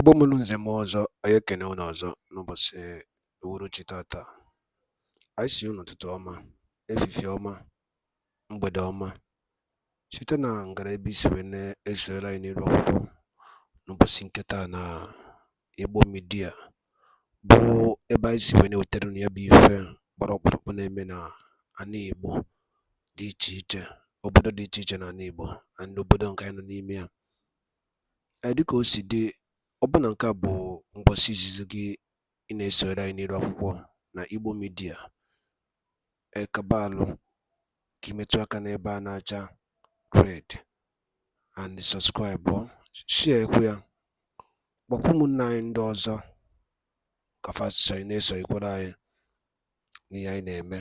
Igbo mụrụ nze m ọzọ, anyị ekene unu ọzọ n'ụbọchị uhuruchi tata. Anyị si unu ụtụtụ ọma, efifie ọma, mgbede ọma, site na ngara ebe isi wee na-esoyere anyị n'iru akwụkwọ n'ụbọchị nke taa na Igbo midia, bụ ebe anyị si wee na-ewetara unu ya bụ ife gbara ọkpụrụkpụ na-eme na ana Igbo dị iche iche, obodo dị iche iche na ana Igbo na obodo nke anyị nọ n'ime ya. Dịka o si dị, ọbụna nke a bụ mbọsị izizi gị ị na-esonyere anyị n'iru akwụkwọ na Igbo midia, ekabalụ ka imetụ aka n'ebe a na-acha red and subscribe, share ekwe ya, gbakwa ụmụnne anyị ndị ọzọ ka fasịsọ anyị na-esonyekwara anyị n'ihe anyị na-eme.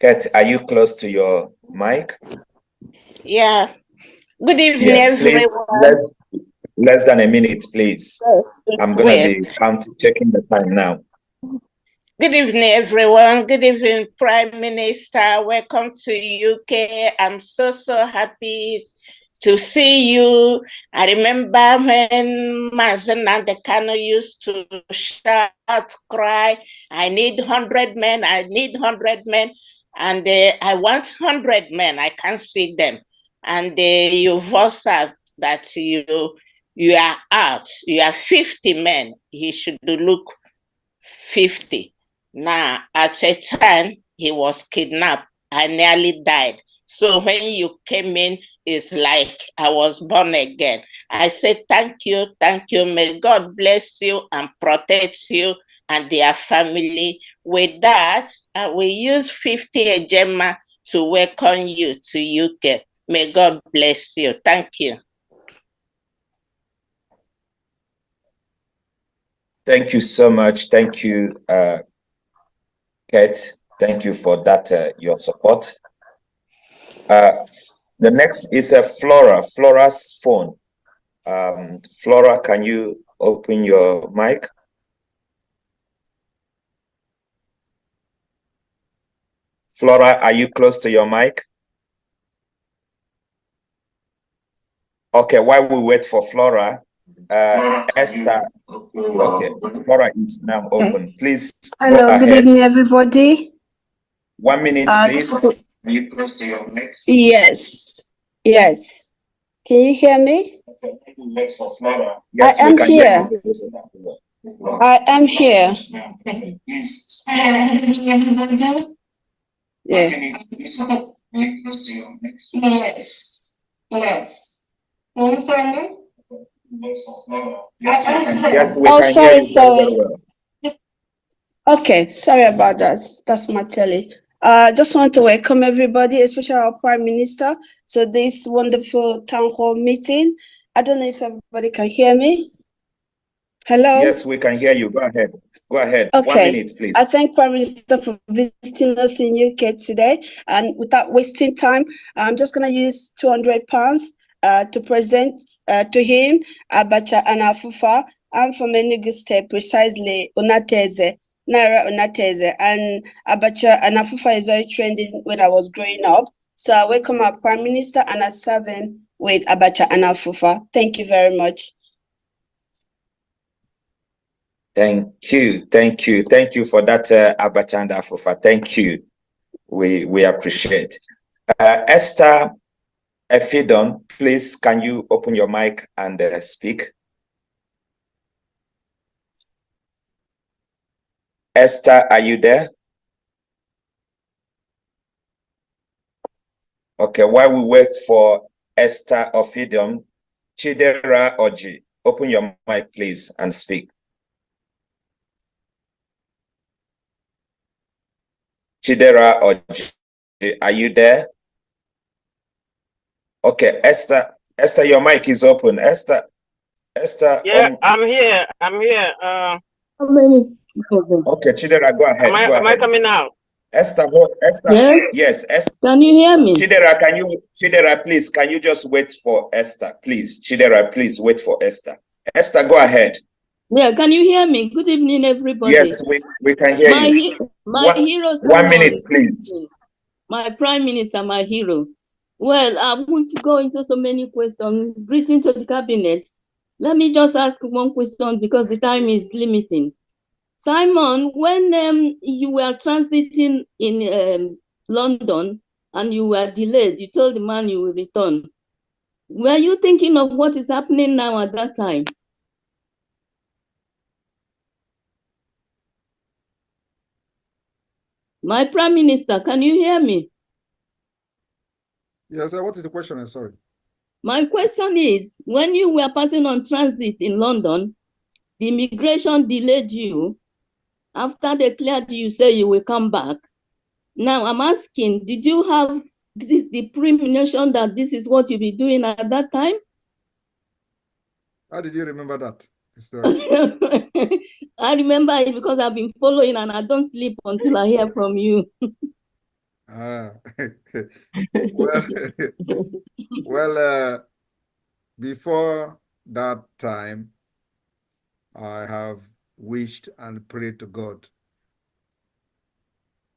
Kat, are you close to your mic? Yeah. Good evening, everyone. Less than a minute, please. I'm going to be checking the time now. Good evening, everyone. Good evening, Prime Minister. Welcome to UK. I'm so happy to see you. I remember when Mazen and the Kano used to shout, cry, I need 100 men, I need 100 men. And I want 100 men, I can't see them. And you voice out that you are out, you are 50 men, he should look 50. Now, at a time, he was kidnapped, I nearly died. So when you came in, it's like I was born again. I said, thank you, may God bless you and protect you and their family. With that, I will use 50 Ejema to welcome you to UK. May God bless you. Thank you. Thank you so much. Thank you, Kat. Thank you for that, your support. The next is Flora. Flora's phone. Flora, can you open your mic? Flora, are you close to your mic? Okay, while we wait for Flora, Esther, okay, Flora is now open. Please. Hello, good evening, everybody. 1 minute, please. Are you close to your mic? Yes. Can you hear me? Wait for Flora. Yes, I am here. I am here. Please. Yeah. Yes. Can you hear me? Yes, we can hear you very well. Okay, sorry about that. That's my telly. Just want to welcome everybody, especially our Prime Minister, to this wonderful town hall meeting. I don't know if everybody can hear me. Hello? Yes, we can hear you. Go ahead. Okay. 1 minute, please. I thank Prime Minister for visiting us in UK today. And without wasting time, I'm just going to use £200 to present to him Abacha and Afufa. I'm from Enugu State, precisely Naira Unateze. And Abacha and Afufa is very trending when I was growing up. So I welcome our Prime Minister and I serve him with Abacha and Afufa. Thank you very much. Thank you for that, Abacha and Afufa. Thank you. We appreciate. Esther Efidon, please, can you open your mic and speak? Esther, are you there? Okay, while we wait for Esther Efidon, Chidera Oji, open your mic, please, and speak. Chidera Oji, are you there? Okay, Esther, your mic is open. Esther. Yeah, I'm here. How many? Okay, Chidera, go ahead. Am I coming out? Esther. Yes, Esther. Can you hear me? Chidera, please, can you just wait for Esther, please? Chidera, please wait for Esther. Esther, go ahead. Yeah, can you hear me? Good evening, everybody. Yes, we can hear you. My heroes. 1 minute, please. My Prime Minister, my hero. Well, I want to go into so many questions. Greeting to the cabinet. Let me just ask one question because the time is limiting. Simon, when you were transiting in London and you were delayed, you told the man you will return. Were you thinking of what is happening now at that time? My Prime Minister, can you hear me? Yes, sir. What is the question? I'm sorry. My question is, when you were passing on transit in London, the immigration delayed you. After they cleared you, say you will come back. Now I'm asking, did you have the premonition that this is what you'll be doing at that time? How did you remember that story? I remember it because I've been following and I don't sleep until I hear from you. Well, before that time, I have wished and prayed to God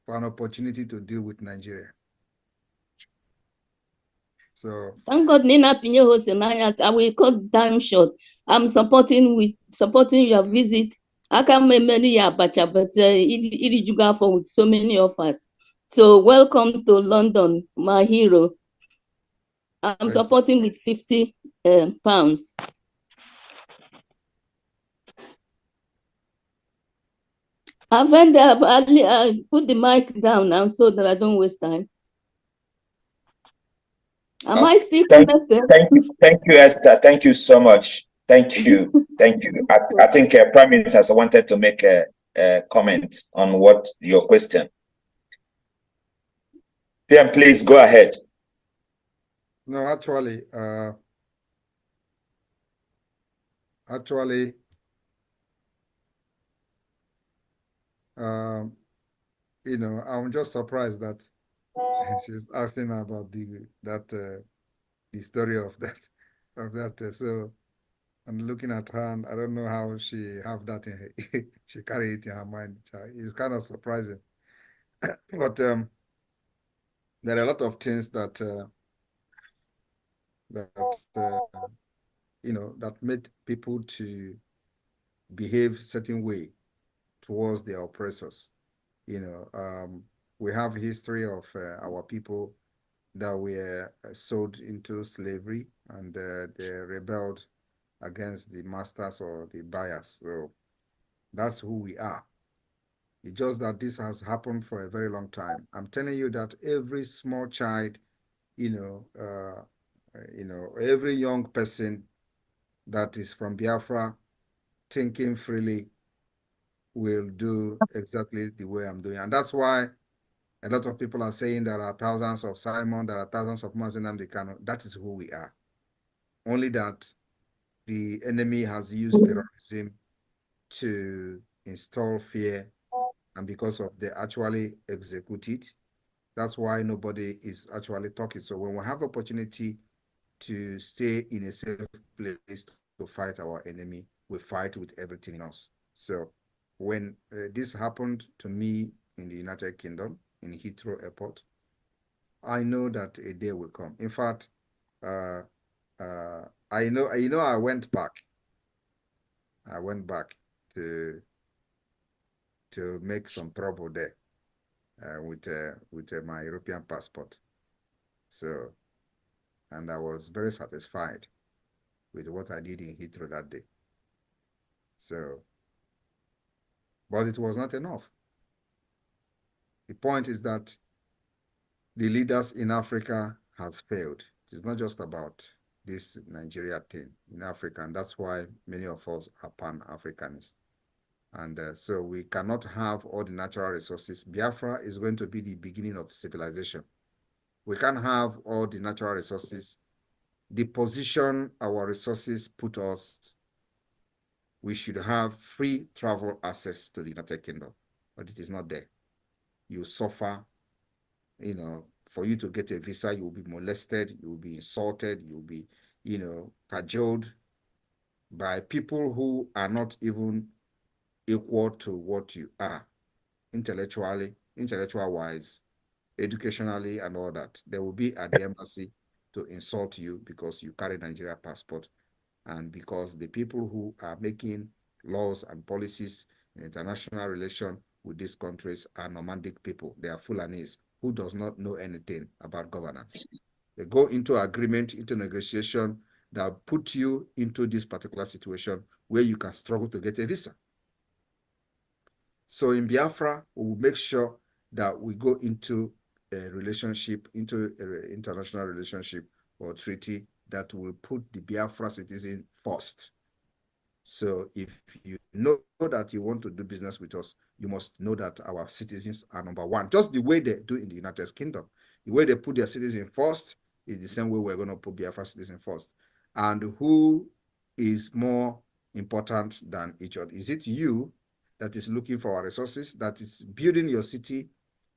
for an opportunity to deal with Nigeria. So thank God Nina Pinyo Hosenayas, I will cut time short. I'm supporting your visit. I can't many abacha, but it for with so many of us. So welcome to London, my hero. I'm supporting with 50 pounds. I've put the mic down now so that I don't waste time. Am I still connected? Thank you, Esther. Thank you so much. Thank you. Thank you. I think Prime Minister has wanted to make a comment on what your question. PM, please go ahead. No, actually, you know, I'm just surprised that she's asking about the story of that. So I'm looking at her, and I don't know how she have that in her, she carry it in her mind. It's kind of surprising, but there are a lot of things that you know, that made people to behave certain way towards their oppressors. You know, we have history of our people that were sold into slavery, and they rebelled against the masters or the buyers. So that's who we are. It's just that this has happened for a very long time. I'm telling you that every small child, you know, every young person that is from Biafra, thinking freely, will do exactly the way I'm doing. And that's why a lot of people are saying there are thousands of Simon, there are thousands of Mazinam Kano. That is who we are. Only that the enemy has used terrorism to install fear, and because of they actually execute it, that's why nobody is actually talking. So when we have opportunity to stay in a safe place to fight our enemy, we fight with everything in us. So when this happened to me in the United Kingdom, in Heathrow Airport, I know that a day will come. In fact, I know I went back. I went back to make some trouble there with my European passport. So, and I was very satisfied with what I did in Heathrow that day. So, but it was not enough. The point is that the leaders in Africa has failed. It's not just about this Nigeria thing in Africa, and that's why many of us are Pan-Africanists. And so we cannot have all the natural resources. Biafra is going to be the beginning of civilization. We can't have all the natural resources. The position our resources put us, we should have free travel access to the United Kingdom, but it is not there. You suffer, you know, for you to get a visa, you will be molested, you will be insulted, you will be, you know, cajoled by people who are not even equal to what you are, intellectual-wise, educationally, and all that. They will be at the embassy to insult you because you carry Nigeria passport, and because the people who are making laws and policies in international relation with these countries are nomadic people. They are Fulanis who does not know anything about governance. They go into agreement, into negotiation that put you into this particular situation where you can struggle to get a visa. So in Biafra, we will make sure that we go into a relationship, into an international relationship or treaty that will put the Biafra citizen first. So if you know that you want to do business with us, you must know that our citizens are number one, just the way they do in the United Kingdom. The way they put their citizens first is the same way we're going to put Biafra citizens first. And who is more important than each other? Is it you that is looking for our resources, that is building your city,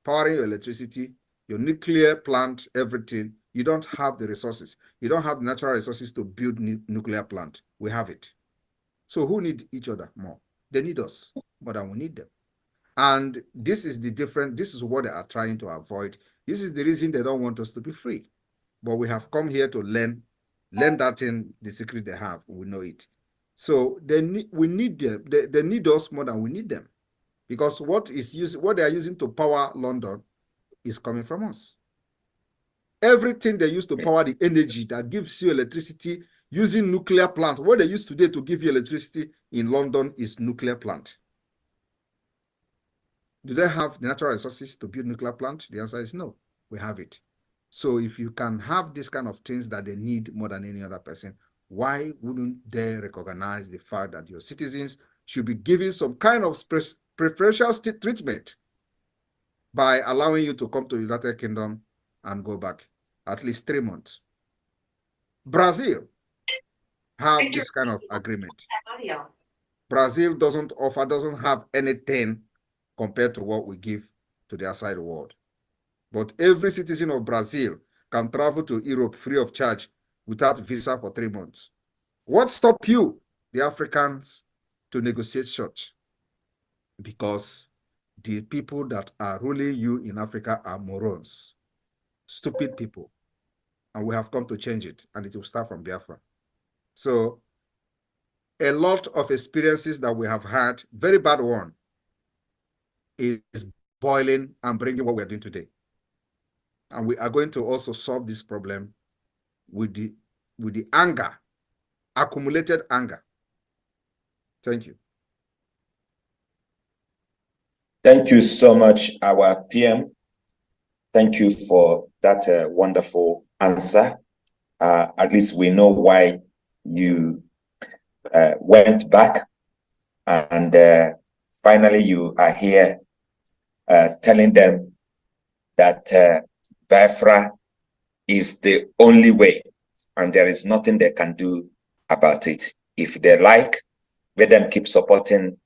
powering your electricity, your nuclear plant, everything? You don't have the resources. You don't have natural resources to build nuclear plant. We have it. So who need each other more? They need us more than we need them. And this is the difference. This is what they are trying to avoid. This is the reason they don't want us to be free. But we have come here to learn that in the secret they have. We know it. So we need them. They need us more than we need them, because what they are using to power London is coming from us. Everything they use to power the energy that gives you electricity using nuclear plant. What they use today to give you electricity in London is nuclear plant. Do they have the natural resources to build nuclear plant? The answer is no. We have it. So if you can have this kind of things that they need more than any other person, why wouldn't they recognize the fact that your citizens should be given some kind of preferential treatment by allowing you to come to the United Kingdom and go back at least 3 months? Brazil have this kind of agreement. Brazil doesn't have anything compared to what we give to the outside world. But every citizen of Brazil can travel to Europe free of charge without visa for 3 months. What stops you, the Africans, to negotiate such? Because the people that are ruling you in Africa are morons, stupid people. And we have come to change it, and it will start from Biafra. So a lot of experiences that we have had, very bad one, is boiling and bringing what we are doing today. And we are going to also solve this problem with the anger, accumulated anger. Thank you. Thank you so much, our PM. Thank you for that wonderful answer. At least we know why you went back, and finally you are here telling them that BIAFRA is the only way, and there is nothing they can do about it. If they like, let them keep supporting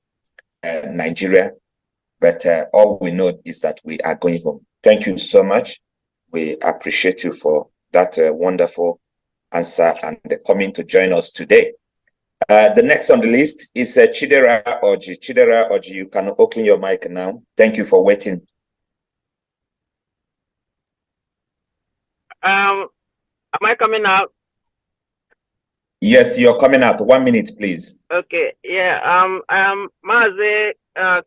Nigeria, but all we know is that we are going home. Thank you so much. We appreciate you for that wonderful answer and coming to join us today. The next on the list is Chidera Oji. Chidera Oji, you can open your mic now. Thank you for waiting. Am I coming out? Yes, you're coming out. 1 minute, please. Okay. Yeah. Mazi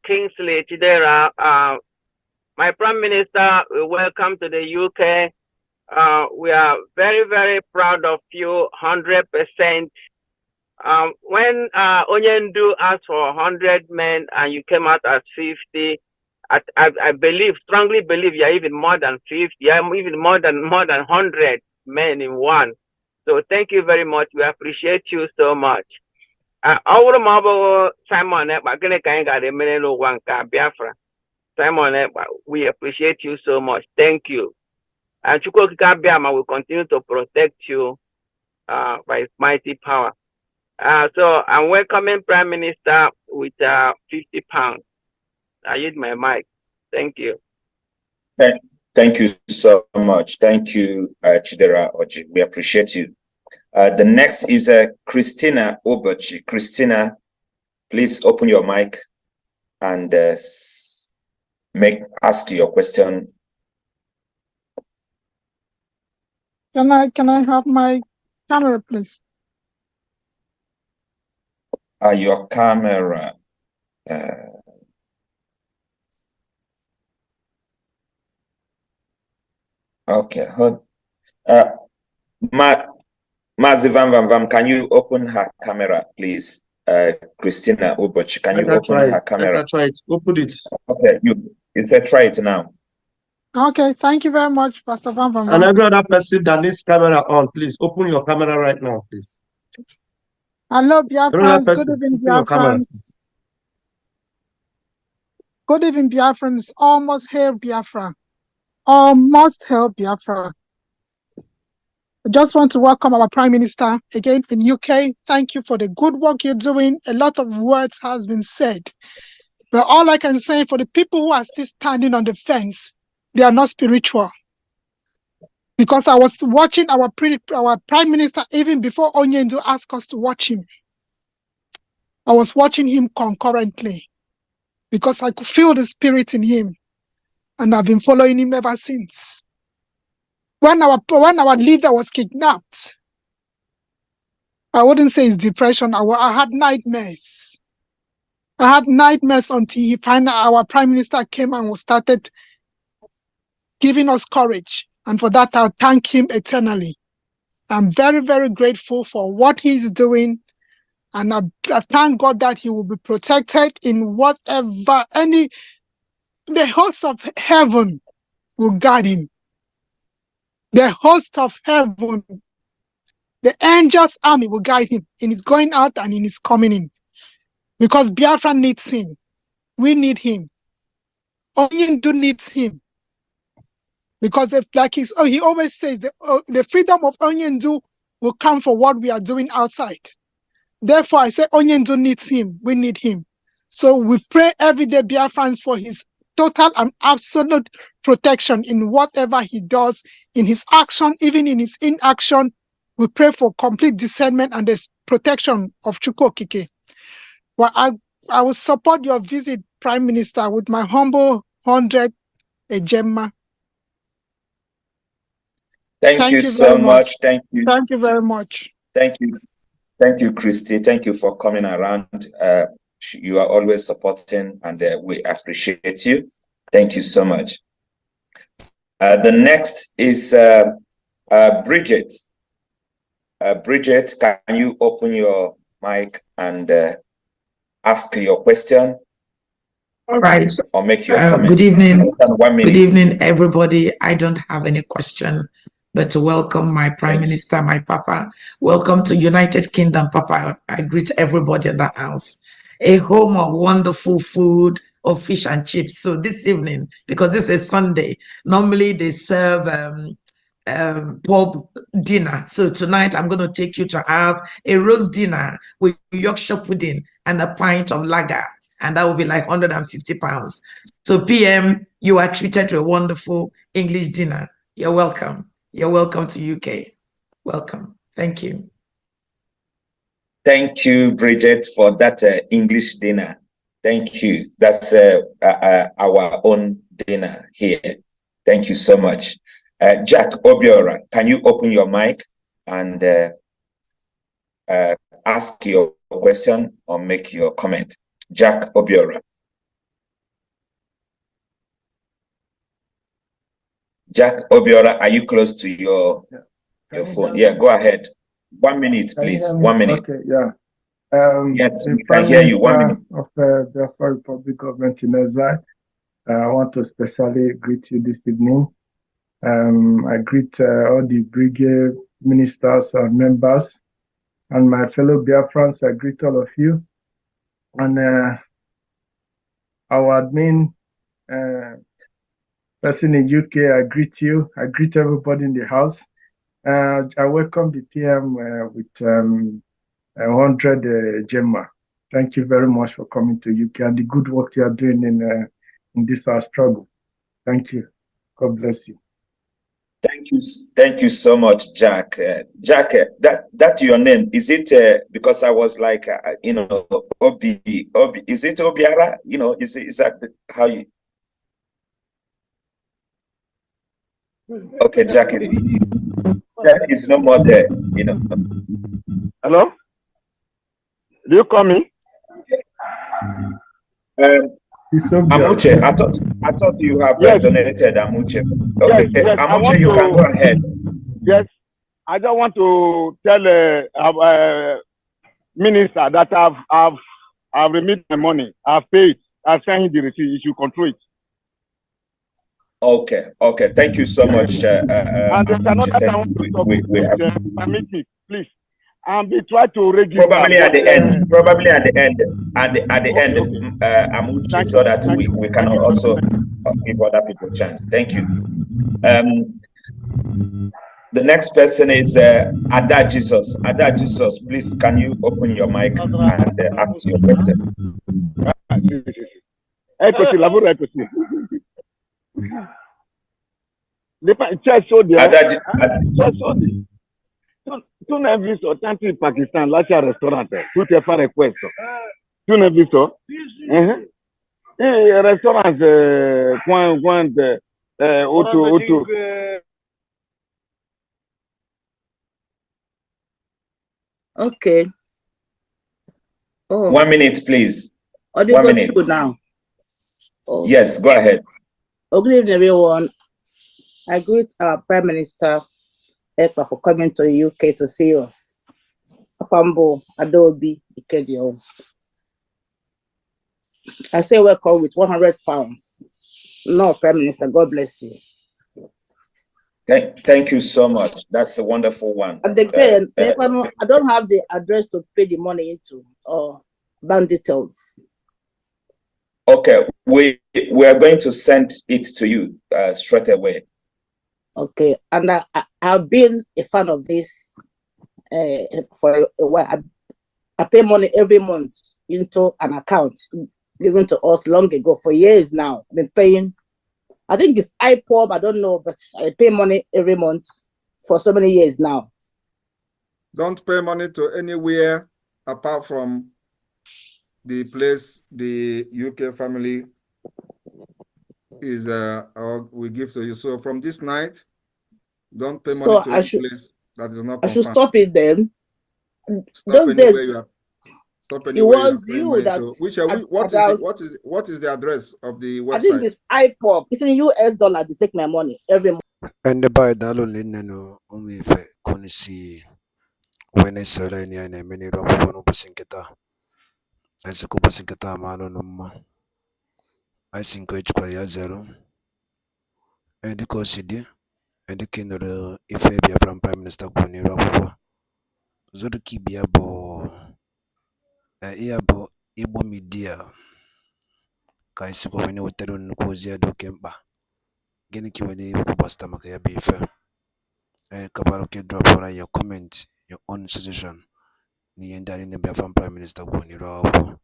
Kingsley Chidera. My Prime Minister, welcome to the UK. We are very, very proud of you, 100%. When Onyendu asked for 100 men and you came out as 50, I believe, strongly believe you're even more than 50. You're even more than 100 men in one. So thank you very much. We appreciate you so much. Simon, Simon, we appreciate you so much. Thank you. And Chukwokika Biama will continue to protect you by his mighty power. So I'm welcoming Prime Minister with 50 pounds. I use my mic. Thank you. Thank you so much. Thank you, Chidera Oji. We appreciate you. The next is Christina Obochi. Christina, please open your mic and ask your question. Can I have my camera, please? Your camera. Okay. Mazi Vam, can you open her camera, please? Christina Ubochi, can you open her camera? I can try it. Open it. Okay, you said try it now. Okay, thank you very much, Pastor Van. And every other person that needs camera on, please open your camera right now, please. Hello, Biafrans. Good evening, Biafrans. Good evening, Biafrans. Almost here, Biafra. Almost here, Biafra. I just want to welcome our Prime Minister again in UK. Thank you for the good work you're doing. A lot of words has been said. But all I can say for the people who are still standing on the fence, they are not spiritual. Because I was watching our Prime Minister even before Onyendu asked us to watch him. I was watching him concurrently because I could feel the spirit in him. And I've been following him ever since. When our leader was kidnapped, I wouldn't say it's depression. I had nightmares. I had nightmares until our Prime Minister came and started giving us courage. And for that, I'll thank him eternally. I'm very, very grateful for what he's doing. And I thank God that he will be protected in whatever, the hosts of heaven will guard him. The host of heaven, the angels' army will guide him in his going out and in his coming in. Because Biafra needs him. We need him. Onyendu needs him. Because he always says, the freedom of Onyendu will come for what we are doing outside. Therefore, I say Onyendu needs him. We need him. So we pray every day, Biafrans, for his total and absolute protection in whatever he does, in his action, even in his inaction. We pray for complete discernment and the protection of Chukwu Okike. Well, I will support your visit, Prime Minister, with my humble 100 Ejemma. Thank you so much. Thank you. Thank you very much. Thank you. Thank you, Christy. Thank you for coming around. You are always supporting, and we appreciate you. Thank you so much. The next is Bridget. Bridget, can you open your mic and ask your question? All right. Or make your comment. Good evening. 1 minute. Good evening, everybody. I don't have any question, but to welcome my Prime Minister, my Papa. Welcome to United Kingdom, Papa. I greet everybody in the house. A home of wonderful food, of fish and chips. So this evening, because this is Sunday, normally they serve pub dinner. So tonight I'm going to take you to have a roast dinner with Yorkshire pudding and a pint of lager. And that will be like £150. So PM, you are treated to a wonderful English dinner. You're welcome. You're welcome to UK. Welcome. Thank you. Thank you, Bridget, for that English dinner. Thank you. That's our own dinner here. Thank you so much. Jack Obiora, can you open your mic and ask your question or make your comment? Jack Obiora. Jack Obiora, are you close to your phone? Yeah, go ahead. 1 minute, please. 1 minute. Okay, yeah. Yes, we can hear you. 1 minute. Of the Biafra Republic Government in Exile, I want to especially greet you this evening. I greet all the brigade ministers and members and my fellow Biafrans. I greet all of you. And our admin person in UK, I greet you. I greet everybody in the house. I welcome the PM with 100 Gemma. Thank you very much for coming to UK and the good work you are doing in this our struggle. Thank you. God bless you. Thank you so much, Jack. Jack, that your name, is it because I was like Obi, is it Obiara? Is that how you? Okay, Jack. It's no more there, you know. Hello? Do you call me? Amuche, I thought you have donated Amuche. Okay, yes, Amuche, you can go ahead. Yes, I just want to tell minister that I've remitted my money. I've paid. I've sent him the receipt. You should control it. Okay. Thank you so much. And there's another thing I want to talk with. Permit me, please. They try to register. Probably at the end. Probably at the end. At the end, okay. Amuche, so that we can also give other people a chance. Thank you. The next person is Ada Jesus. Ada Jesus, please, can you open your mic and ask your question? Tu n'as vu ça, tant que Pakistan, là, c'est un restaurant, tout est fait request. Tu n'as vu ça? Et restaurant, coin de, auto. Okay. Oh. 1 minute, please. 1 minute. Now. Oh. Yes, go ahead. Oh, good evening, everyone. I greet our Prime Minister EKPA for coming to the UK to see us. Apambo, Adobe, Ikedio. I say welcome with £100. No, Prime Minister, God bless you. Thank you so much. That's a wonderful one. And again, I don't have the address to pay the money into or bank details. Okay, we are going to send it to you straight away. Okay, and I've been a fan of this for a while. I pay money every month into an account given to us long ago for years now. I've been paying. I think it's IPOB, I don't know, but I pay money every month for so many years now. Don't pay money to anywhere apart from the place the UK family is we give to you. So from this night, don't pay money to any place that is not confirmed. I should stop it then. Stop anywhere you are. Stop anywhere. It was you that. What is the address of the website? I think it's IPOB. It's in US dollar. They take my money every month. And the buy dalo lineno umife konisi Venezuela ni ane meni robo no pasinketa. Ese ko pasinketa malo no ma. I think which ya zero. And the cosidi and the kindle if BIAFRA Prime Minister kuni robo. Zodu kibia bo. Iyabo Igbo media ka isi kwa wene wetero nukuzi ya doke mba gini kiwede kubasta maka ya bife kabaro ke drop ora your comment, your own suggestion ni yendani ne BIAFRA Prime Minister kuni rawo.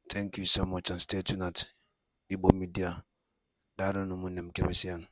Thank you so much and stay tuned at Igbo media. Daro no munem kemesian.